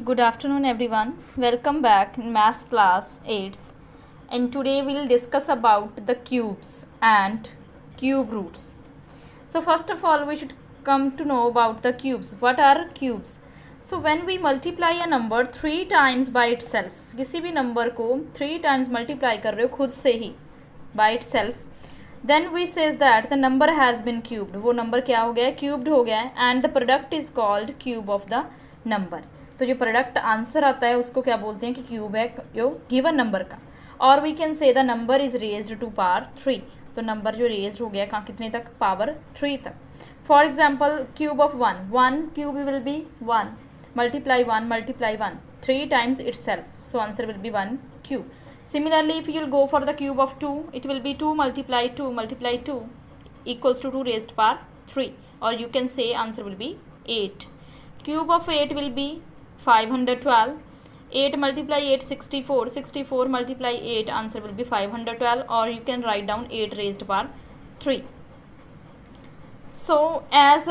Good afternoon everyone. Welcome back in Maths class 8th, and today we will discuss about the cubes and cube roots. So first of all we should come to know about the cubes. What are cubes? So when we multiply a number 3 times by itself, किसी भी number को 3 times multiply कर रहे हो खुद से ही by itself, then we says that the number has been cubed. वो number क्या हो गया है? Cubed हो गया है, and the product is called cube of the number. तो जो प्रोडक्ट आंसर आता है उसको क्या बोलते हैं कि क्यूब है जो गिवन नंबर का. और we can say the number is raised to power 3. तो नंबर जो रेज्ड हो गया कहाँ कितने तक? पावर 3 तक. For example cube of 1 cube will B 1 multiply 1 3 times itself, so answer will be 1 cube. Similarly, if you will go for the cube of 2, it will be 2 multiply 2 equals to 2 raised power 3, or you can say answer will be 8. Cube of 8 will be 512. 8 multiply 8 64 multiply 8, answer will be 512, or you can write down 8 raised power 3. So as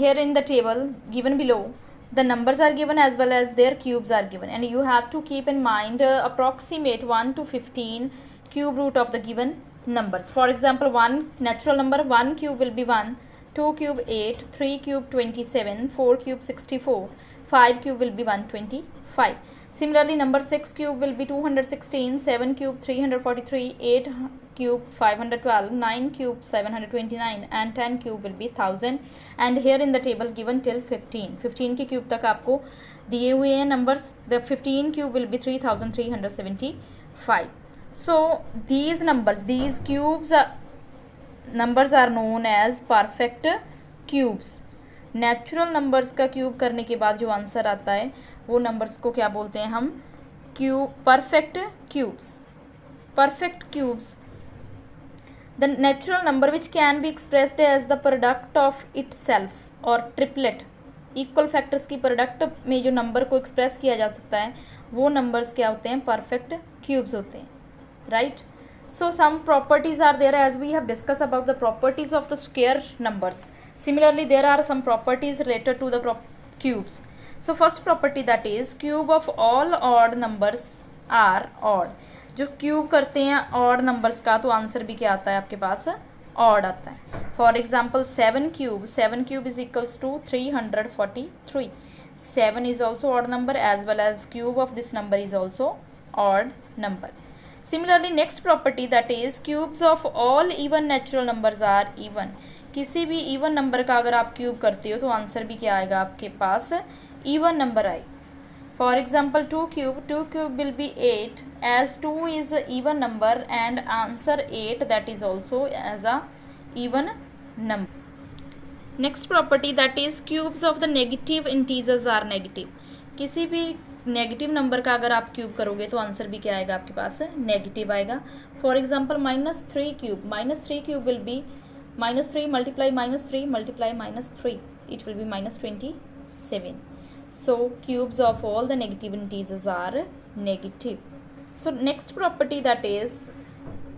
here in the table given below, the numbers are given as well as their cubes are given, and you have to keep in mind approximate 1 to 15 cube root of the given numbers. For example, 1 natural number, 1 cube will be 1, 2 cube 8, 3 cube 27, 4 cube 64, 5 cube will be 125. Similarly, number 6 cube will be 216, 7 cube 343, 8 cube 512, 9 cube 729, and 10 cube will be 1000. And here in the table given till 15 के cube तक आपको दिए हुए हैं numbers. The 15 cube will be 3375. So these numbers, these cubes numbers are known as perfect cubes. Natural numbers का cube करने के बाद जो आंसर आता है वो नंबर्स को क्या बोलते हैं हम? Cube. Perfect cubes. Perfect cubes the natural number which can be expressed as the product of itself और ट्रिपलेट. इक्वल फैक्टर्स की प्रोडक्ट में जो नंबर को एक्सप्रेस किया जा सकता है वो नंबर्स क्या होते हैं? परफेक्ट क्यूब्स होते हैं, right. So some properties are there as we have discussed about the properties of the square numbers. Similarly, there are some properties related to the cubes. So first property, that is cube of all odd numbers are odd. जो cube करते हैं odd numbers का तो answer भी क्या आता है आपके पास? odd आता है. For example, 7 cube is equals to 343. 7 is also odd number as well as cube of this number is also odd number. Similarly, next property, that is cubes of all even natural numbers are even. किसी भी even number का अगर आप cube करते हो तो answer भी क्या आएगा आपके पास? even number आएगा. For example, 2 cube will be 8, as 2 is a even number and answer 8, that is also as a even number. Next property, that is cubes of the negative integers are negative. किसी भी negative number का अगर आप cube करोगे तो answer भी क्या आएगा आपके पास? नेगेटिव आएगा. For example -3 cube will be -3 multiply -3 it will be -27. So cubes of all the negative integers are negative. So next property, that is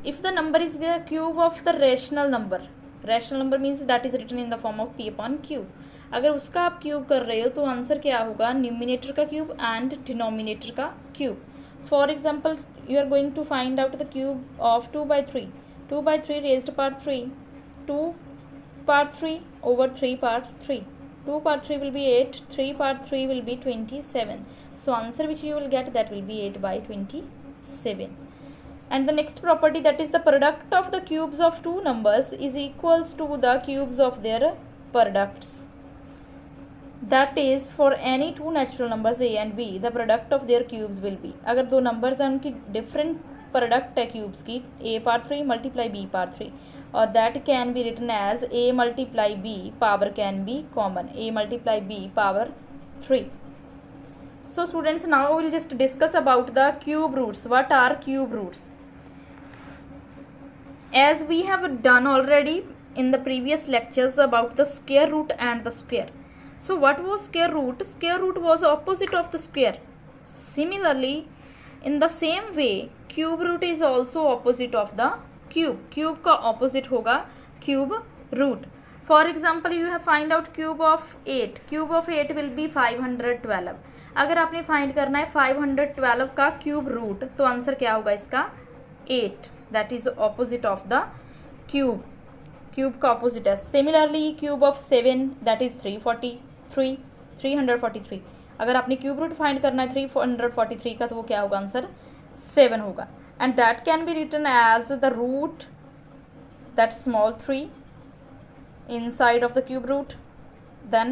if the number is the cube of the rational number means that is written in the form of p/q. अगर उसका आप cube कर रहे हो तो answer क्या होगा? Numerator का क्यूब एंड डिनोमिनेटर का cube. For example, you are going to find out the cube of 2/3 raised power 3, 2/3 over 3/3. 2/3 will be 8, 3/3 will be 27. So answer which you will get, that will be 8/27. And the next property, that is the product of the cubes of two numbers is equals to the cubes of their products. That is for any two natural numbers a and b, the product of their cubes will be. अगर दो numbers हैं उनकी different product है cubes की, a/3 multiply b/3, और that can be written as a multiply b, power can be common, a multiply b power 3. So students, now we will just discuss about the cube roots. What are cube roots? As we have done already in the previous lectures about the square root and the square. So what was square root? Square root was opposite of the square. Similarly, in the same way, cube root is also opposite of the cube. Cube का opposite होगा cube root. For example, you have find out cube of 8. Cube of 8 will be 512. अगर आपने find करना है 512 का cube root, तो answer क्या होगा इसका 8. That is opposite of the cube. Cube का ऑपोजिट है. Similarly cube of 7 that is 343. अगर आपने क्यूब रूट फाइंड करना है 343 का, तो वो क्या होगा आंसर 7 होगा. And that can be written as the root that small 3 inside of the cube root, then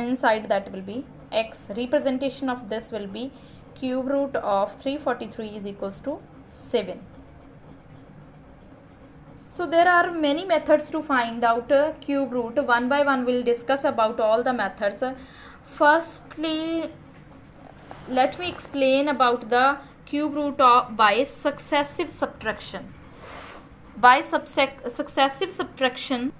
inside that will be x. Representation of this will be cube root of 343 is equals to 7. So there are many methods to find out cube root. One by one we'll discuss about all the methods. Firstly, let me explain about the cube root by successive subtraction. By successive subtraction,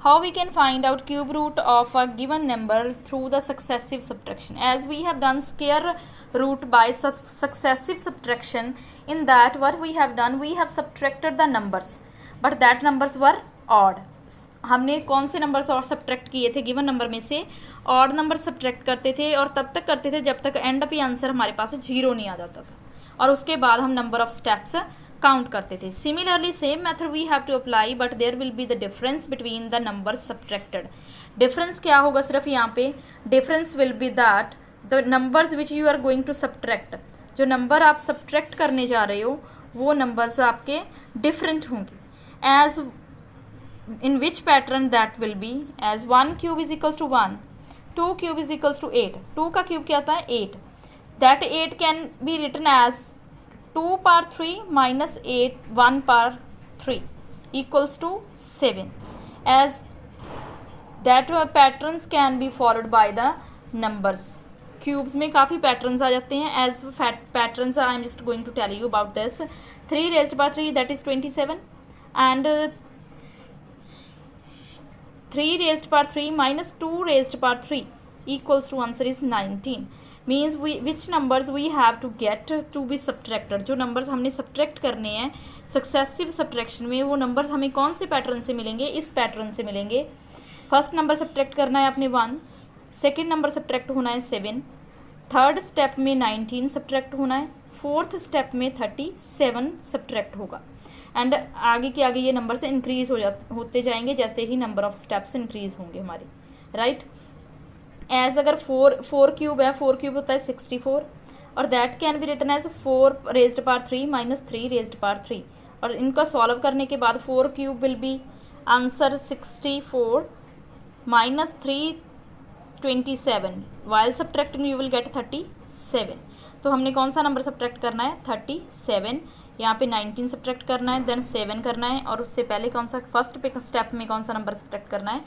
how we can find out cube root of a given number through the successive subtraction. As we have done square root by successive subtraction, in that what we have done, we have subtracted the numbers, but that numbers were odd. हमने कौन से numbers और subtract किए थे given number में से? Odd number subtract करते थे, और तब तक करते थे जब तक एंड पे आंसर हमारे पास 0 नहीं आ जाता था, और उसके बाद हम नंबर ऑफ स्टेप्स काउंट करते थे. Similarly same method we have to apply, but there will be the difference between the numbers subtracted. Difference क्या होगा? सिर्फ यहाँ पे difference will be that the numbers which you are going to subtract, जो number आप subtract करने जा रहे हो वो नंबर्स आपके डिफरेंट होंगे. As in which pattern that will be as 1 cube is equals to 1, 2 cube is equals to 8. 2 का क्यूब क्या होता है? 8. That 8 can be written as 2 power 3 minus 8 1 power 3 equals to 7. As that patterns can be followed by the numbers. Cubes में काफ़ी patterns आ जाते हैं. As patterns I am just going to tell you about this. 3 raised by 3 that is 27, and 3 raised by 3 minus 2 raised by 3 equals to answer is 19. Means which numbers we have to get to be subtracted. जो numbers हमने subtract करने हैं successive subtraction में, वो numbers हमें कौन से pattern से मिलेंगे? इस पैटर्न से मिलेंगे. फर्स्ट नंबर सब्ट्रैक्ट करना है अपने 1, सेकेंड नंबर सब्ट्रैक्ट होना है 7, थर्ड स्टेप में 19 सब्ट्रैक्ट होना है, फोर्थ स्टेप में 37 सब्ट्रैक्ट होगा. एंड आगे के आगे ये नंबर्स इंक्रीज होते जाएंगे जैसे ही नंबर ऑफ स्टेप्स इंक्रीज होंगे हमारे. राइट. एज अगर 4 क्यूब है, 4 क्यूब होता है 64, और that can be written as 4 raised power 3 minus 3 raised power 3. और इनका सॉल्व करने के बाद 4 cube will be answer 64 minus 327. While subtracting you will get 37. तो हमने कौन सा नंबर सब्ट्रैक्ट करना है? 37. यहाँ पे 19 सब्ट्रैक्ट करना है, देन 7 करना है, और उससे पहले कौन सा फर्स्ट पे स्टेप में कौन सा नंबर सब्ट्रैक्ट करना है?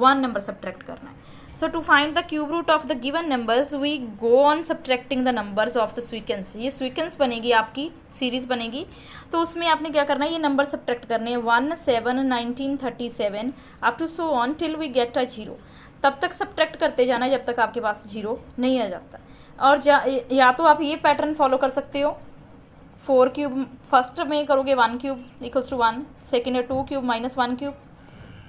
1 नंबर सब्ट्रैक्ट करना है. So to find the cube root of the given numbers, we go on subtracting the numbers of the sequence. ये sequence बनेगी आपकी, सीरीज बनेगी. तो उसमें आपने क्या करना है? ये नंबर सब्ट्रैक्ट करने हैं 1, 7, 19, 37 up to so on till we get a 0. तब तक सब्ट्रैक्ट करते जाना है जब तक आपके पास 0 नहीं आ जाता. और या तो आप ये पैटर्न फॉलो कर सकते हो. 4 क्यूब फर्स्ट में करोगे 1 क्यूब इक्वल्स टू 1, सेकेंड है 2 cube minus 1 cube,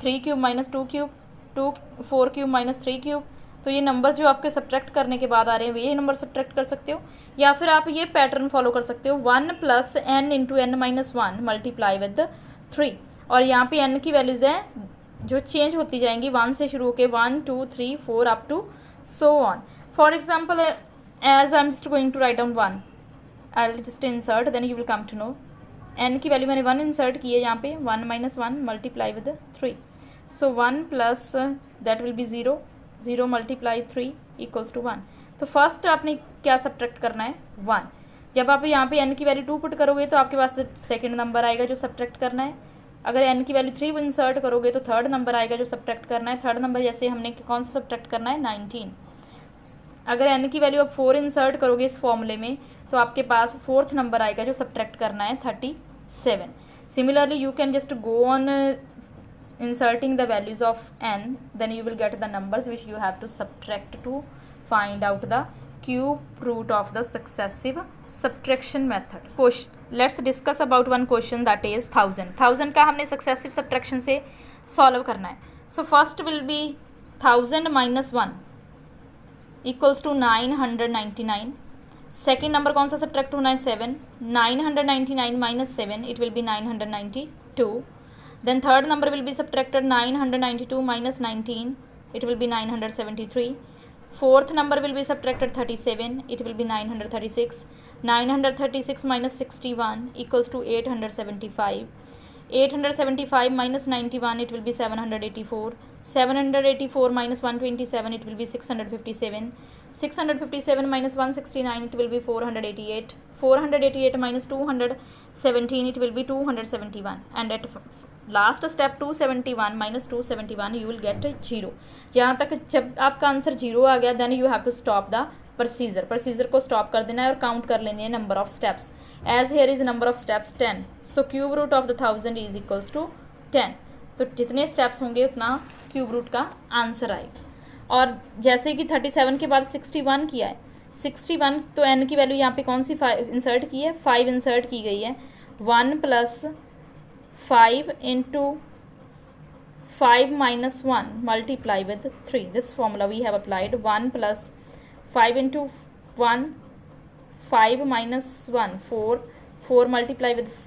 3 cube minus 2 cube, 4 cube minus 3 cube. तो ये नंबर्स जो आपके सब्ट्रैक्ट करने के बाद आ रहे हैं ये नंबर सब्ट्रैक्ट कर सकते हो. या फिर आप ये पैटर्न फॉलो कर सकते हो 1 plus n into n minus 1 multiply with 3. और यहाँ पे n की वैल्यूज़ हैं जो चेंज होती जाएंगी 1 से शुरू होकर 1, 2, 3, 4 up to so on. For example as I am just going to write down 1, I will just insert, then you will come to know. n की वैल्यू मैंने 1 इंसर्ट की है यहाँ पे, 1 minus 1 multiply with 3. So 1 plus that will be 0, 0 multiply 3 equals to 1. तो first आपने क्या subtract करना है? 1. जब आप यहाँ पे n की वैल्यू 2 पुट करोगे तो आपके पास सेकंड नंबर आएगा जो सब्ट्रैक्ट करना है. अगर n की वैल्यू 3 इंसर्ट करोगे तो थर्ड नंबर आएगा जो सब्ट्रैक्ट करना है. थर्ड नंबर जैसे हमने कौन सा सब्ट्रैक्ट करना है? 19. अगर n की वैल्यू आप 4 इंसर्ट करोगे इस फॉर्मूले में तो आपके पास फोर्थ नंबर आएगा जो सब्ट्रैक्ट करना है 37. Similarly you can just go on inserting the values of n, then you will get the numbers which you have to subtract to find out the cube root of the successive subtraction method. Question. Let's discuss about one question that is 1000. 1000 का हमने successive subtraction से solve करना है. So first will be 1000 minus 1 equals to 999. Second number कौन सा subtract होना है 7. 999 minus 7 it will be 992. Then third number will be subtracted 992 minus 19 it will be 973. fourth number will be subtracted 37 it will be 936. 936 minus 61 equals to 875. 875 minus 91 it will be 784. 784 minus 127 it will be 657. 657 minus 169 it will be 488. 488 minus 217 it will be 271. And at last step 271 minus 271 you will get 0. यहाँ तक जब आपका answer 0 आ गया then you have to stop the procedure को stop कर देना है और काउंट कर लेनी है number of steps. As here is number of steps 10. So cube root of the 1000 is equals to 10. तो जितने स्टेप्स होंगे उतना क्यूब रूट का आंसर आएगा. और जैसे कि 37 के बाद 61 किया है 61 तो n की वैल्यू यहाँ पे कौन सी इंसर्ट की है 5 इंसर्ट की गई है. 1 plus 5 into 5 minus 1 multiply with 3. This formula we have applied. 1 plus 5 into 1 5 minus 1 4 4 multiply with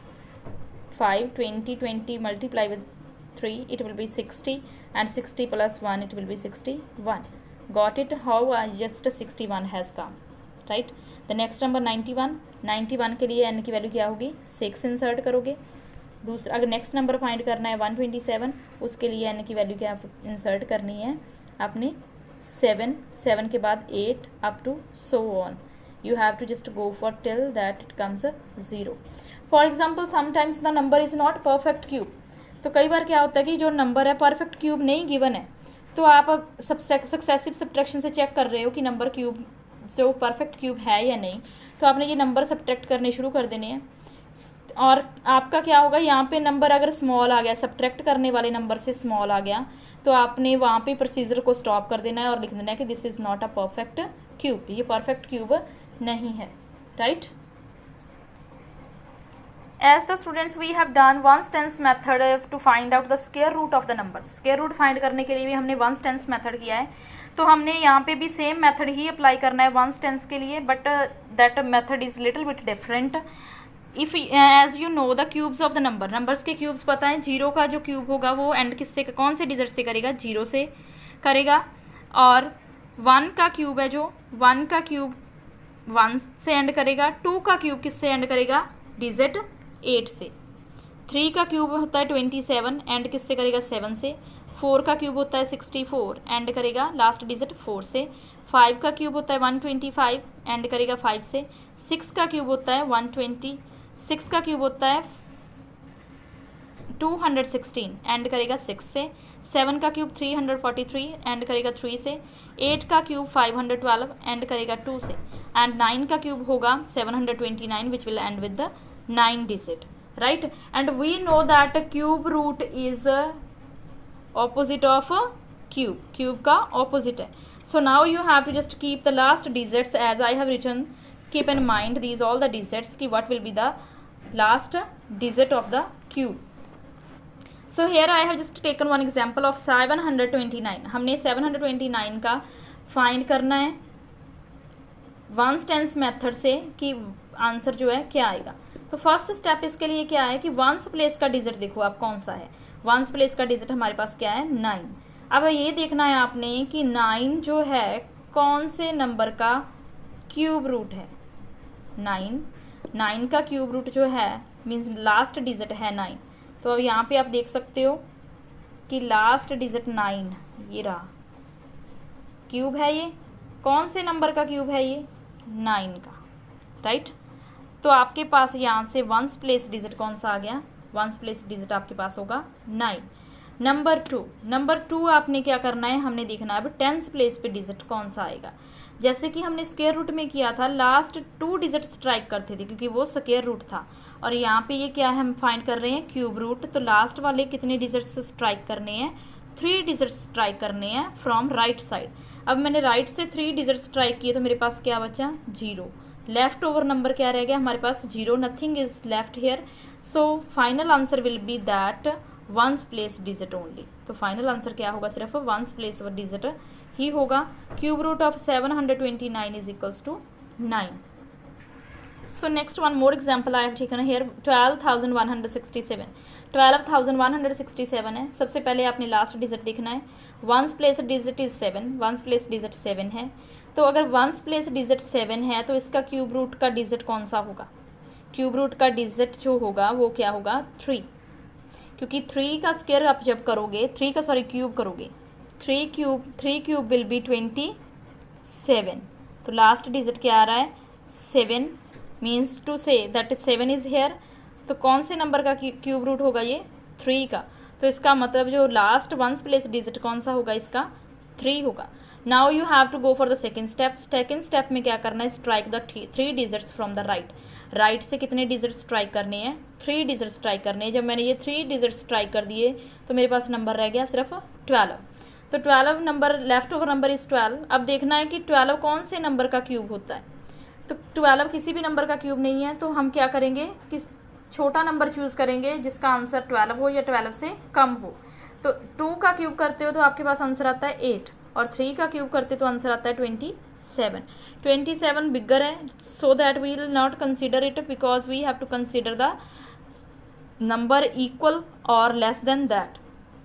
5 20 20 multiply with 3 it will be 60 and 60 plus 1 it will be 61. Got it? How just 61 has come, right? The next number 91. 91 के लिए n की value क्या होगी 6 insert करोगे. दूसरा अगर next number find करना है 127 उसके लिए n की वैल्यू क्या इंसर्ट करनी है आपने 7 के बाद 8 up to so on. You have to just go for till that it comes 0. For example sometimes the number is not perfect cube. तो कई बार क्या होता है कि जो नंबर है परफेक्ट क्यूब नहीं गिवन है तो आप सक्सेसिव सब्ट्रैक्शन से चेक कर रहे हो कि नंबर क्यूब जो परफेक्ट क्यूब है या नहीं. तो आपने ये नंबर सब्ट्रैक्ट करने शुरू कर देने हैं और आपका क्या होगा यहाँ पे नंबर अगर स्मॉल आ गया सब्ट्रैक्ट करने वाले नंबर से स्मॉल आ गया तो आपने वहाँ पे प्रोसीजर को स्टॉप कर देना है और लिख देना है कि this is not a perfect cube. ये परफेक्ट क्यूब नहीं है, right. As the students we have done once tens method to find out the square root of the number. Square root find करने के लिए भी हमने वंस टेंस मेथड किया है. तो हमने यहाँ पे भी सेम मेथड ही अप्लाई करना है वंस टेंस के लिए but that method is little bit different. If as you know the cubes of the numbers के क्यूब्स पता है. 0 का जो क्यूब होगा वो एंड किससे कौन से डिजिट से करेगा 0 से करेगा. और 1 का क्यूब है जो 1 का क्यूब 1 से एंड करेगा. 2 का क्यूब किससे एंड करेगा डिजिट 8 से. 3 का क्यूब होता है 27 एंड किससे करेगा 7 से. 4 का क्यूब होता है 64 एंड करेगा लास्ट डिजिट 4 से. 5 का क्यूब होता है 125 एंड करेगा 5 से. 6 का क्यूब होता है 120. 6 का क्यूब होता है 216 एंड करेगा 6 से. 7 का क्यूब 343 एंड करेगा 3 से. 8 का क्यूब 512 एंड करेगा 2 से. एंड 9 का क्यूब होगा 729 which will end with the 9 digit, right. And we know that cube root is opposite of cube. Cube का ऑपोजिट है. So now you have to just keep the last digits as I have written. Keep in mind these all the digits ki what will be the last digit of the cube. So here I have just taken one example of 729. हमने 729 का find करना है once tens method से कि answer जो है क्या आएगा. तो फर्स्ट स्टेप इसके लिए क्या है कि वंस प्लेस का डिजिट देखो आप कौन सा है. वंस प्लेस का डिजिट हमारे पास क्या है 9. अब ये देखना है आपने कि 9 जो है कौन से नंबर का क्यूब रूट है. 9 का क्यूब रूट जो है मीन्स लास्ट डिजिट है 9. तो अब यहाँ पे आप देख सकते हो कि लास्ट डिजिट 9 ये रहा क्यूब है. ये कौन से नंबर का क्यूब है ये 9 का, राइट. तो आपके पास यहाँ से वंस प्लेस डिजिट कौन सा आ गया. वंस प्लेस डिजिट आपके पास होगा 9. नंबर 2 आपने क्या करना है हमने देखना है अब टेंस प्लेस पे डिजिट कौन सा आएगा. जैसे कि हमने स्क्वायर रूट में किया था लास्ट 2 डिजिट स्ट्राइक करते थे क्योंकि वो स्क्वायर रूट था. और यहाँ पे ये क्या है हम फाइंड कर रहे हैं क्यूब रूट. तो लास्ट वाले कितने डिजिट्स स्ट्राइक करने हैं 3 डिजिट स्ट्राइक करने हैं फ्रॉम राइट साइड. अब मैंने राइट से 3 डिजिट स्ट्राइक किए तो मेरे पास क्या बचा 0. लेफ्ट ओवर नंबर क्या रह गया हमारे पास 0. Nothing is left here. So final answer will be that once place digit only. तो फाइनल आंसर क्या होगा, सिर्फ वंस प्लेस डिजिट ही होगा। Cube root of 729 is equals to 9। So next one more example I have taken here 12,167। 12,167 है। सबसे पहले आपने लास्ट डिजिट देखना है। Once place digit is 7, once place digit 7 है। तो अगर वंस प्लेस डिजिट 7 है तो इसका क्यूब रूट का डिजिट कौन सा होगा, क्यूब रूट का डिजिट जो होगा वो क्या होगा 3, क्योंकि 3 का स्क्वायर आप जब करोगे, 3 का सॉरी क्यूब करोगे, 3 क्यूब विल बी 27। तो लास्ट डिजिट क्या आ रहा है 7, means to say that is 7 is here. तो कौन से नंबर का क्यूब रूट होगा ये 3 का। तो इसका मतलब जो लास्ट वंस प्लेस डिजिट कौन सा होगा इसका 3 होगा। Now you have to go for the second step. Second step में क्या करना है, strike the 3 digits from the right. Right से कितने डिजिट्स स्ट्राइक करने हैं 3 डिजिट्स स्ट्राइक करने हैं। जब मैंने ये 3 डिजिट्स स्ट्राइक कर दिए तो मेरे पास नंबर रह गया सिर्फ 12। तो 12 number left over number is 12। अब देखना है कि 12 कौन से नंबर का क्यूब होता है। तो 12 किसी भी नंबर का क्यूब नहीं है, तो हम क्या करेंगे कि छोटा नंबर चूज़ करेंगे जिसका आंसर 12 हो या 12 से कम हो। तो 2 का क्यूब करते हो तो आपके पास आंसर आता है 8, और 3 का क्यूब करते तो आंसर आता है 27। 27 बिगर है, so that we will not consider it because we have to consider the number equal और लेस देन दैट।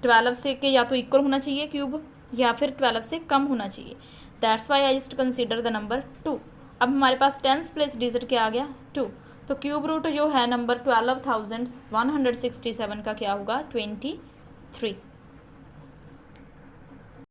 12 से के या तो इक्वल होना चाहिए क्यूब या फिर 12 से कम होना चाहिए। That's why I just consider the number 2। अब हमारे पास 10th प्लेस डिजिट क्या आ गया 2। तो क्यूब रूट जो है नंबर 12,167 का क्या होगा 23।